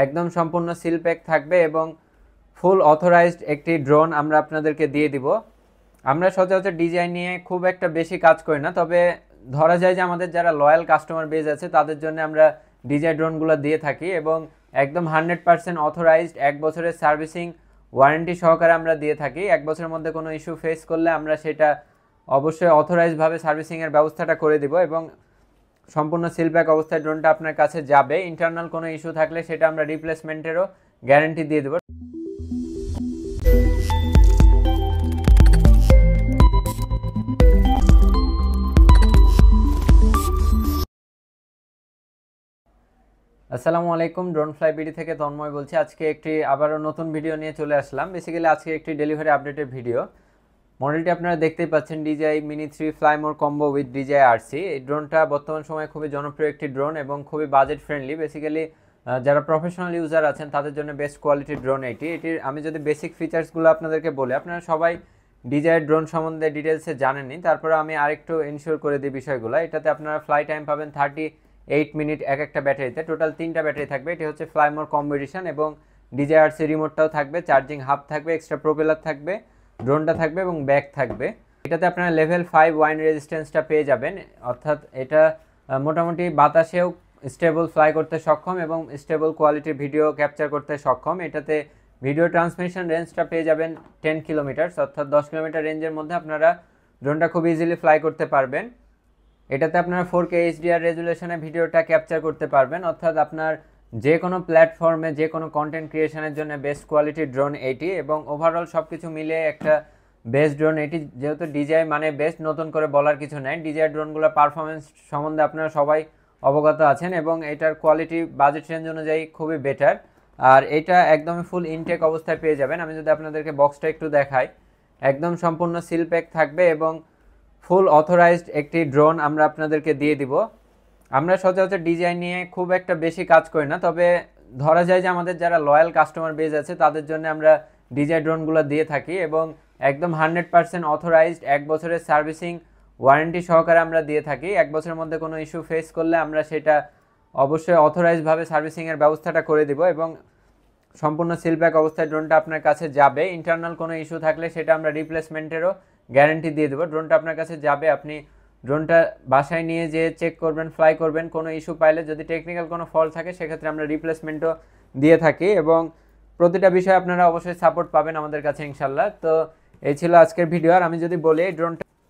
একদম সম্পূর্ণ seal pack থাকবে এবং ফুল অথরাইজড একটি ড্রোন আমরা আপনাদেরকে দিয়ে দিব। আমরা সচরাচর ডিজাইন নিয়ে খুব একটা বেশি কাজ করি না, তবে ধরা যায় যে আমাদের যারা লয়াল কাস্টমার বেজ আছে তাদের জন্য আমরা ডিজাইন ড্রোনগুলো দিয়ে থাকি এবং একদম 100% অথরাইজড 1 বছরের সার্ভিসিং ওয়ারেন্টি সহকারে আমরা দিয়ে থাকি। 1 বছরের মধ্যে কোনো ইস্যু ফেস করলে আমরা সেটা অবশ্যই অথরাইজভাবে সার্ভিসিংয়ের ব্যবস্থাটা করে দিব এবং সম্পূর্ণ সিল প্যাক অবস্থায় ড্রোনটা আপনার কাছে যাবে। ইন্টারনাল কোনো ইস্যু থাকলে সেটা আমরা রিপ্লেসমেন্টেরও গ্যারান্টি দিয়ে দেবো। আসসালামু আলাইকুম, ড্রোন ফ্লাই বিডি থেকে তন্ময় বলছি। আজকে একটি আবারও নতুন ভিডিও নিয়ে চলে আসলাম। বেসিক্যালি আজকে একটি ডেলিভারি আপডেটের ভিডিও। মডেলটি আপনারা দেখতেই পাচ্ছেন, DJI mini 3 fly more combo with DJI RC। এই ড্রোনটা বর্তমান সময়ে খুবই জনপ্রিয় একটি ড্রোন এবং খুবই বাজেট ফ্রেন্ডলি। বেসিক্যালি যারা প্রফেশনাল ইউজার আছেন তাদের জন্য বেস্ট কোয়ালিটির ড্রোন এটির আমি যদি বেসিক ফিচার্সগুলো আপনাদেরকে বলি, আপনারা সবাই DJI ড্রোন সম্বন্ধে ডিটেলসে জানেননি, তারপরে আমি আরেকটু ইনশিওর করে দিই বিষয়গুলো। এটাতে আপনারা ফ্লাই টাইম পাবেন 38 মিনিট একটা ব্যাটারিতে। টোটাল 3টা ব্যাটারি থাকবে। এটি হচ্ছে ফ্লাই মোর কম্বো এডিশন এবং DJI RC রিমোটটাও থাকবে, চার্জিং হাব থাকবে, এক্সট্রা প্রোপেলার থাকবে, ড্রোনটা থাকবে এবং ব্যাগ থাকবে। এটাতে আপনারা লেভেল 5 ওয়াইন রেজিস্ট্যান্সটা পেয়ে যাবেন, অর্থাৎ এটা মোটামুটি বাতাসেও স্টেবল ফ্লাই করতে সক্ষম এবং স্টেবল কোয়ালিটির ভিডিও ক্যাপচার করতে সক্ষম। এটাতে ভিডিও ট্রান্সমিশন রেঞ্জটা পেয়ে যাবেন 10 কিলোমিটার, অর্থাৎ 10 কিলোমিটার রেঞ্জের মধ্যে আপনারা ড্রোনটা খুব ইজিলি ফ্লাই করতে পারবেন। এটাতে আপনারা 4K HDR রেজুলেশনে ভিডিওটা ক্যাপচার করতে পারবেন, অর্থাৎ আপনার যে কোনো প্ল্যাটফর্মে যে কোনো কন্টেন্ট ক্রিয়েশনের জন্য বেস্ট কোয়ালিটির ড্রোন এটি এবং ওভারঅল সব কিছু মিলিয়ে একটা বেস্ট ড্রোন এটি। যেহেতু DJI মানে বেস্ট, নতুন করে বলার কিছু নেই। DJI ড্রোনগুলোর পারফরমেন্স সম্বন্ধে আপনারা সবাই অবগত আছেন এবং এটার কোয়ালিটি বাজেট রেঞ্জ অনুযায়ী খুবই বেটার। আর এটা একদমই ফুল ইনটেক অবস্থায় পেয়ে যাবেন। আমি যদি আপনাদেরকে বক্সটা একটু দেখাই, একদম সম্পূর্ণ সিল প্যাক থাকবে এবং ফুল অথরাইজড একটি ড্রোন আমরা আপনাদেরকে দিয়ে দিব। আমরা সচরাচর ডিজাইন নিয়ে খুব একটা বেশি কাজ করি না, তবে ধরা যায় যে আমাদের যারা লয়াল কাস্টমার বেজ আছে তাদের জন্য আমরা DJI ড্রোনগুলো দিয়ে থাকি এবং একদম 100% অথরাইজড 1 বছরের সার্ভিসিং ওয়ারেন্টি সহকারে আমরা দিয়ে থাকি। 1 বছরের মধ্যে কোনো ইস্যু ফেস করলে আমরা সেটা অবশ্যই অথরাইজভাবে সার্ভিসিংয়ের ব্যবস্থাটা করে দিব এবং সম্পূর্ণ সিল প্যাক অবস্থায় ড্রোনটা আপনার কাছে যাবে। ইন্টারনাল কোনো ইস্যু থাকলে সেটা আমরা রিপ্লেসমেন্টেরও গ্যারান্টি দিয়ে দেবো। ড্রোনটা আপনার কাছে যাবে, আপনি ড্রোনটা বাসায় নিয়ে যেয়ে চেক করবেন, ফ্লাই করবেন। কোনো ইস্যু পাইলে যদি টেকনিক্যাল কোনো ফল্ট থাকে সেক্ষেত্রে আমরা রিপ্লেসমেন্টও দিয়ে থাকি এবং প্রতিটা বিষয়ে আপনারা অবশ্যই সাপোর্ট পাবেন আমাদের কাছে ইনশাল্লাহ। তো এই ছিল আজকের ভিডিও। আর আমি যদি বলি,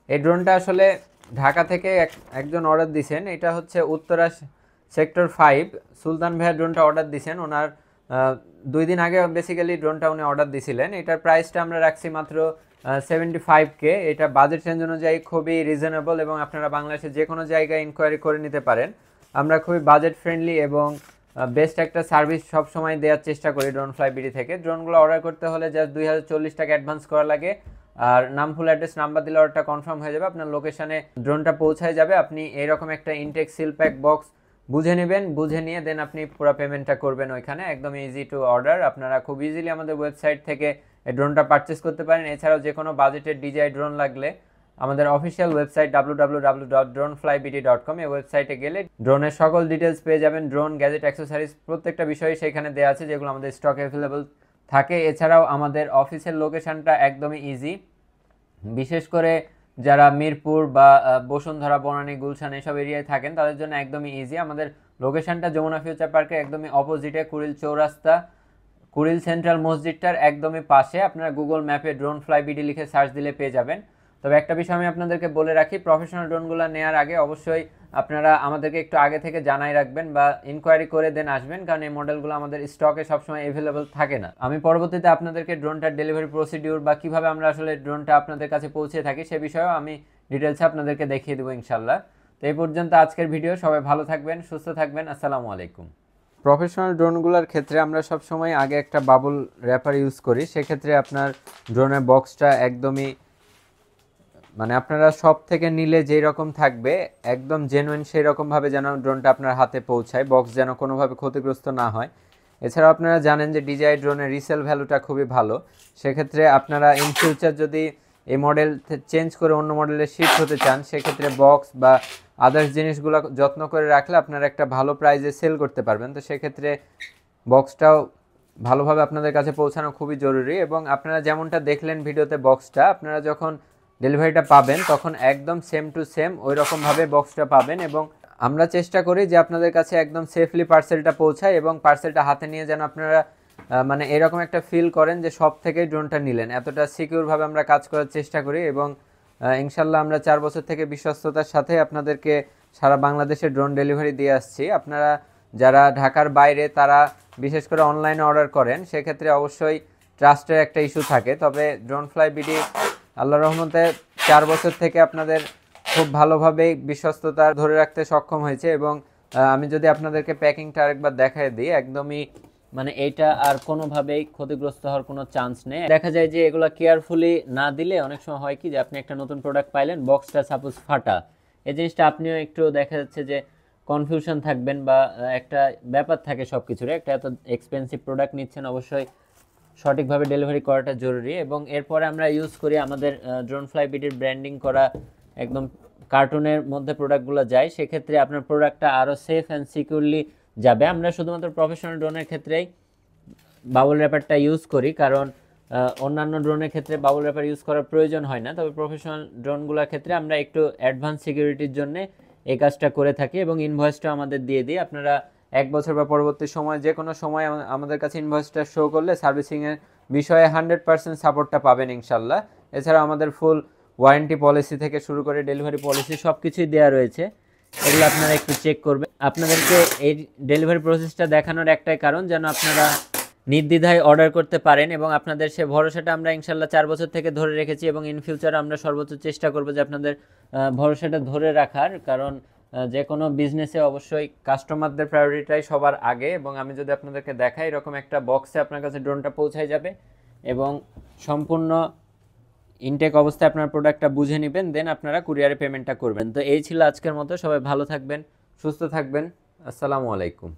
এই ড্রোনটা আসলে ঢাকা থেকে একজন অর্ডার দিয়েছেন। এটা হচ্ছে উত্তরা সেক্টর 5 সুলতান ভাইয়া ড্রোনটা অর্ডার দিয়েছেন। ওনার 2 দিন আগে বেসিক্যালি ড্রোনটা উনি অর্ডার দিয়েছিলেন। এটার প্রাইসটা আমরা রাখছি মাত্র 75K। এটা বাজেট রেঞ্জ অনুযায়ী খুবই রিজনেবল এবং আপনারা বাংলাদেশের যে কোনো জায়গায় ইনকোয়ারি করে নিতে পারেন। আমরা খুবই বাজেট ফ্রেন্ডলি এবং বেস্ট একটা সার্ভিস সবসময় দেওয়ার চেষ্টা করি ড্রোন ফ্লাই বিডি থেকে। ড্রোনগুলো অর্ডার করতে হলে জাস্ট 2040 টাকা অ্যাডভান্স করা লাগে, আর নাম, ফুল অ্যাড্রেস, নাম্বার দিলে অর্ডারটা কনফার্ম হয়ে যাবে, আপনার লোকেশানে ড্রোনটা পৌঁছায় যাবে। আপনি এরকম একটা ইনটেক সিল প্যাক বক্স বুঝে নেবেন, বুঝে নিয়ে দেন আপনি পুরো পেমেন্টটা করবেন ওইখানে। একদম ইজি টু অর্ডার। আপনারা খুব ইজিলি আমাদের ওয়েবসাইট থেকে এই ড্রোনটা পারচেস করতে পারেন। এছাড়াও যে কোনো বাজেটের DJI ড্রোন লাগলে আমাদের অফিসিয়াল ওয়েবসাইট www.droneflybd.com, এই ওয়েবসাইটে গেলে ড্রোনের সকল ডিটেলস পেয়ে যাবেন। ড্রোন, গ্যাজেট, অ্যাক্সেসরিজ প্রত্যেকটা বিষয় সেখানে দেওয়া আছে, যেগুলো আমাদের স্টক অ্যাভেলেবল থাকে। এছাড়াও আমাদের অফিসের লোকেশনটা একদমই ইজি, বিশেষ করে যারা মিরপুর বা বসুন্ধরা, বনানী, গুলশান এসব এরিয়ায় থাকেন তাদের জন্য একদমই ইজি। আমাদের লোকেশনটা যমুনা ফিউচার পার্কের একদমই অপোজিটে, কুড়িল চৌরাস্তা, কুড়িল সেন্ট্রাল মসজিদটার একদমই পাশে। আপনারা গুগল ম্যাপে ড্রোন ফ্লাই বিডি লিখে সার্চ দিলে পেয়ে যাবেন। তবে একটা বিষয় আমি আপনাদেরকে বলে রাখি, প্রফেশনাল ড্রোনগুলো নেওয়ার আগে অবশ্যই আপনারা আমাদেরকে একটু আগে থেকে জানাই রাখবেন বা ইনকোয়ারি করে দেন আসবেন, কারণ এই মডেলগুলো আমাদের স্টকে সবসময় অ্যাভেলেবল থাকে না। আমি পরবর্তীতে আপনাদেরকে ড্রোনটার ডেলিভারি প্রসিডিউর বা কীভাবে আমরা আসলে ড্রোনটা আপনাদের কাছে পৌঁছে থাকি সে বিষয়েও আমি ডিটেলসে আপনাদেরকে দেখিয়ে দেবো ইনশাল্লাহ। তো এই পর্যন্ত আজকের ভিডিও। সবাই ভালো থাকবেন, সুস্থ থাকবেন। আসসালামু আলাইকুম। প্রফেশনাল ড্রোনগুলোর ক্ষেত্রে আমরা সবসময় আগে একটা বাবল র্যাপার ইউজ করি। সেক্ষেত্রে আপনার ড্রোনের বক্সটা একদমই মানে আপনারা সব থেকে নিলে যেই রকম থাকবে একদম জেনুইন সেই রকমভাবে যেন ড্রোনটা আপনার হাতে পৌঁছায়, বক্স যেন কোনোভাবে ক্ষতিগ্রস্ত না হয়। এছাড়াও আপনারা জানেন যে DJI ড্রোনের রিসেল ভ্যালুটা খুবই ভালো। সেক্ষেত্রে আপনারা ইন ফিউচার যদি এই মডেল চেঞ্জ করে অন্য মডেলে শিফট হতে চান, সেক্ষেত্রে বক্স বা আদার্স জিনিসগুলো যত্ন করে রাখলে আপনারা একটা ভালো প্রাইসে সেল করতে পারবেন। তো সেক্ষেত্রে বক্সটাও ভালোভাবে আপনাদের কাছে পৌঁছানো খুবই জরুরি। এবং আপনারা যেমনটা দেখলেন ভিডিওতে বক্সটা, আপনারা যখন ডেলিভারিটা পাবেন তখন একদম সেম টু সেম ওই রকমভাবে বক্সটা পাবেন। এবং আমরা চেষ্টা করি যে আপনাদের কাছে একদম সেফলি পার্সেলটা পৌঁছায় এবং পার্সেলটা হাতে নিয়ে যেন আপনারা মানে এরকম একটা ফিল করেন যে সব থেকেই ড্রোনটা নিলেন। এতটা সিকিউরভাবে আমরা কাজ করার চেষ্টা করি এবং ইনশাল্লাহ আমরা 4 বছর থেকে বিশ্বস্ততার সাথে আপনাদেরকে সারা বাংলাদেশে ড্রোন ডেলিভারি দিয়ে আসছি। আপনারা যারা ঢাকার বাইরে তারা বিশেষ করে অনলাইনে অর্ডার করেন, সেক্ষেত্রে অবশ্যই ট্রাস্টের একটা ইস্যু থাকে। তবে ড্রোন ফ্লাই বিডি আল্লাহর রহমতে 4 বছর থেকে আপনাদের খুব ভালোভাবে বিশ্বস্ততা ধরে রাখতে সক্ষম হয়েছে। এবং আমি যদি আপনাদেরকে প্যাকিংটা আরেকবার দেখায় দিই, একদমই মানে এইটা আর কোনোভাবেই ক্ষতিগ্রস্ত হওয়ার কোনো চান্স নেই। দেখা যায় যে এগুলো কেয়ারফুলি না দিলে অনেক সময় হয় কি যে আপনি একটা নতুন প্রোডাক্ট পাইলেন, বক্সটা সাপোজ ফাটা, এই জিনিসটা আপনিও একটু দেখা যাচ্ছে যে কনফিউশন থাকবেন বা একটা ব্যাপার থাকে সব কিছুর। একটা এত এক্সপেন্সিভ প্রোডাক্ট নিচ্ছেন, অবশ্যই সঠিকভাবে ডেলিভারি করাটা জরুরি। এবং এরপরে আমরা ইউজ করি আমাদের ড্রোন ফ্লাই বিডির ব্র্যান্ডিং করা একদম কার্টুনের মধ্যে প্রোডাক্টগুলো যায়, সেক্ষেত্রে আপনার প্রোডাক্টটা আরও সেফ অ্যান্ড সিকিউরলি যাবে। আমরা শুধুমাত্র প্রফেশনাল ড্রোনের ক্ষেত্রেই বাবল র্যাপারটা ইউজ করি, কারণ অন্যান্য ড্রোনের ক্ষেত্রে বাবল র্যাপার ইউজ করার প্রয়োজন হয় না। তবে প্রফেশনাল ড্রোনগুলোর ক্ষেত্রে আমরা একটু অ্যাডভান্স সিকিউরিটির জন্য এই কাজটা করে থাকি এবং ইনভয়েসটা আমাদের দিয়ে দিই। আপনারা 1 বছর বা পরবর্তী সময় যে কোনো সময় আমাদের কাছে ইনভয়েসটা শো করলে সার্ভিসিংয়ের বিষয়ে 100% সাপোর্টটা পাবেন ইনশাল্লাহ। এছাড়া আমাদের ফুল ওয়ারেন্টি পলিসি থেকে শুরু করে ডেলিভারি পলিসি সব কিছুই দেওয়া রয়েছে, এগুলো আপনারা একটু চেক করবেন। আপনাদেরকে এই ডেলিভারি প্রসেসটা দেখানোর একটাই কারণ, যেন আপনারা নির্দ্বিধায় অর্ডার করতে পারেন এবং আপনাদের সে ভরসাটা আমরা ইনশাল্লাহ 4 বছর থেকে ধরে রেখেছি এবং ইন ফিউচারে আমরা সর্বোচ্চ চেষ্টা করবো যে আপনাদের ভরসাটা ধরে রাখার। কারণ যে কোনো বিজনেসে অবশ্যই কাস্টমারদের প্রায়োরিটাই সবার আগে। এবং আমি যদি আপনাদেরকে দেখাই, এরকম একটা বক্সে আপনার কাছে ড্রোনটা পৌঁছায় যাবে এবং সম্পূর্ণ ইনটেক অবস্থায় আপনার প্রোডাক্টটা বুঝে নেবেন, দেন আপনারা কুরিয়ারে পেমেন্টটা করবেন। তো এই ছিল আজকের মতো। সবাই ভালো থাকবেন, সুস্থ থাকবেন। আসসালামু আলাইকুম।